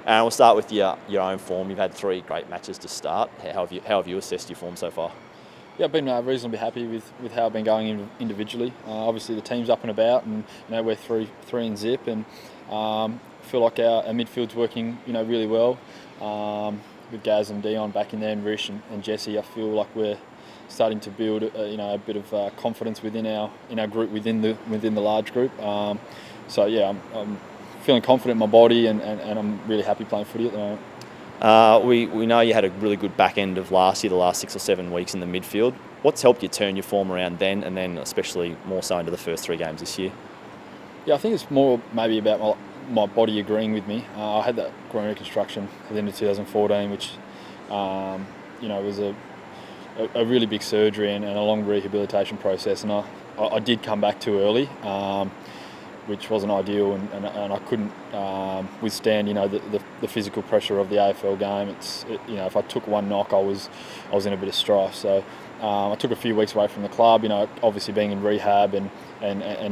And we'll start with your own form. You've had 3 great matches to start. How have you assessed your form so far? Yeah, I've been reasonably happy with how I've been going individually. Obviously, the team's up and about, and we're three in zip, and feel like our midfield's working really well. With Gaz and Dion back in there, and Rish and Jesse, I feel like we're starting to build a bit of confidence within our group within the large group. So yeah, I'm feeling confident in my body, and I'm really happy playing footy at the moment. We know you had a really good back end of last year, the last 6 or 7 weeks in the midfield. What's helped you turn your form around then, and then especially more so into the first 3 games this year? Yeah, I think it's more maybe about my body agreeing with me. I had that groin reconstruction at the end of 2014, which was a really big surgery and a long rehabilitation process, and I did come back too early, which wasn't ideal, and I couldn't withstand the physical pressure of the AFL game. If I took one knock, I was in a bit of strife. So I took a few weeks away from the club. Obviously being in rehab and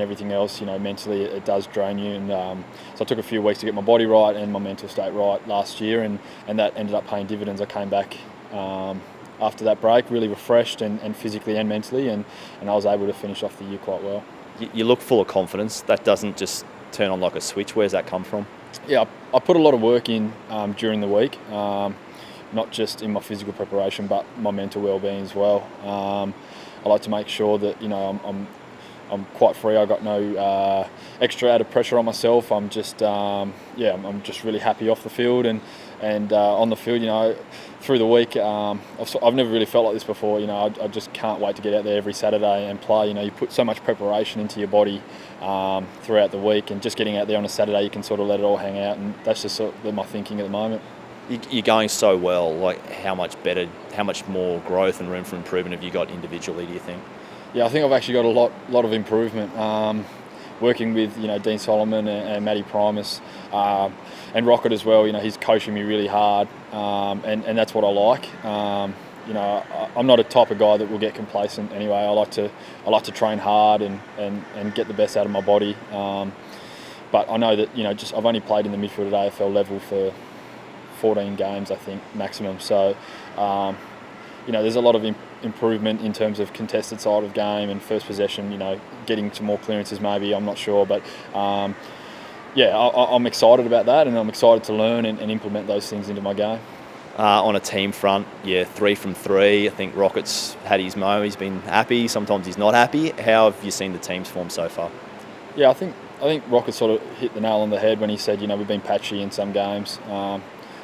everything else. Mentally it does drain you, and so I took a few weeks to get my body right and my mental state right last year, and that ended up paying dividends. I came back after that break really refreshed and physically and mentally, and I was able to finish off the year quite well. You look full of confidence. That doesn't just turn on like a switch. Where's that come from? Yeah, I put a lot of work in during the week, not just in my physical preparation, but my mental well-being as well. I like to make sure that I'm quite free. I got no extra added pressure on myself. I'm just I'm just really happy off the field and on the field. Through the week, I've never really felt like this before. I just can't wait to get out there every Saturday and play. You put so much preparation into your body throughout the week, and just getting out there on a Saturday, you can sort of let it all hang out, and that's just sort of my thinking at the moment. You're going so well. Like, how much better, how much more growth and room for improvement have you got individually, do you think? Yeah, I think I've actually got a lot of improvement. Working with Dean Solomon and Matty Primus and Rocket as well. He's coaching me really hard, and that's what I like. I'm not a type of guy that will get complacent anyway. I like to train hard and get the best out of my body. But I know that I've only played in the midfield at AFL level for 14 games, I think, maximum. So there's a lot of improvement in terms of contested side of game and first possession, getting to more clearances maybe, I'm not sure. But I'm excited about that, and I'm excited to learn and implement those things into my game. On a team front, 3 from 3. I think Rocket's had his mo. He's been happy. Sometimes he's not happy. How have you seen the team's form so far? Yeah, I think Rocket sort of hit the nail on the head when he said, we've been patchy in some games. I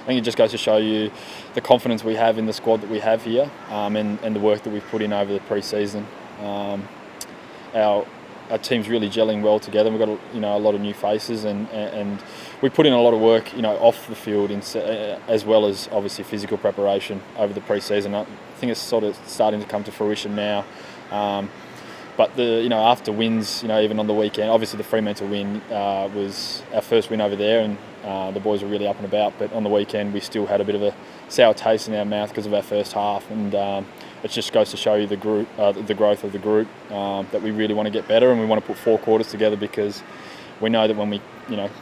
think it just goes to show you the confidence we have in the squad that we have here, and the work that we've put in over the pre-season. Our team's really gelling well together. We've got a lot of new faces, and we put in a lot of work off the field as well as obviously physical preparation over the pre-season. I think it's sort of starting to come to fruition now. But after wins, even on the weekend, obviously the Fremantle win was our first win over there, and the boys were really up and about. But on the weekend, we still had a bit of a sour taste in our mouth because of our first half, and it just goes to show you the growth of the group, that we really want to get better, and we want to put 4 quarters together, because we know that when we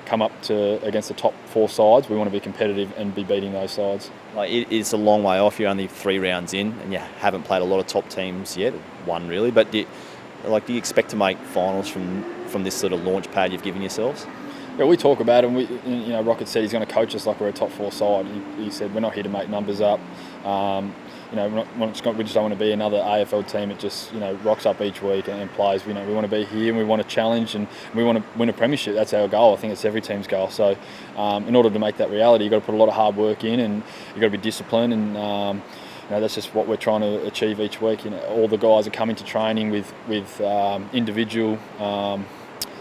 come up against the top 4 sides, we want to be competitive and be beating those sides. Like, it's a long way off. You're only 3 rounds in, and you haven't played a lot of top teams yet. One really, but do you expect to make finals from this sort of launch pad you've given yourselves? Yeah, we talk about it, and Rocket said he's going to coach us like we're a top 4 side. He said we're not here to make numbers up. We just don't want to be another AFL team that just rocks up each week and plays. We want to be here, and we want to challenge, and we want to win a premiership. That's our goal. I think it's every team's goal. So in order to make that reality, you've got to put a lot of hard work in, and you've got to be disciplined, and that's just what we're trying to achieve each week. All the guys are coming to training with individual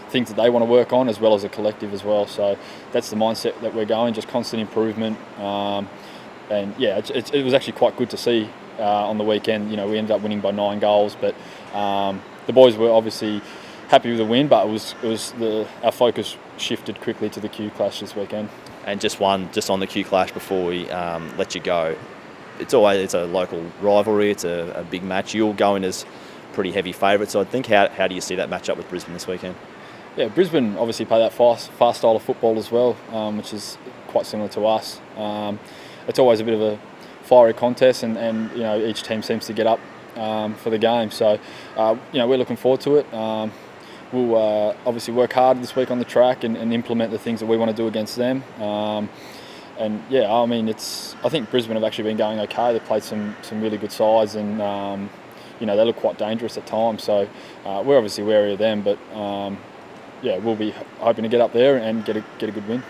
things that they want to work on, as well as a collective as well. So that's the mindset that we're going, just constant improvement. And yeah, it was actually quite good to see on the weekend. We ended up winning by 9 goals, but the boys were obviously happy with the win. But our focus shifted quickly to the Q Clash this weekend. And just on the Q Clash before we let you go. It's a local rivalry. It's a big match. You'll go in as pretty heavy favourites, I think. How do you see that match up with Brisbane this weekend? Yeah, Brisbane obviously play that fast style of football as well, which is quite similar to us. It's always a bit of a fiery contest, and each team seems to get up for the game. So we're looking forward to it. We'll obviously work hard this week on the track and implement the things that we want to do against them. And yeah, I mean, I think Brisbane have actually been going okay. They've played some really good sides, and they look quite dangerous at times. So we're obviously wary of them, but we'll be hoping to get up there and get a good win.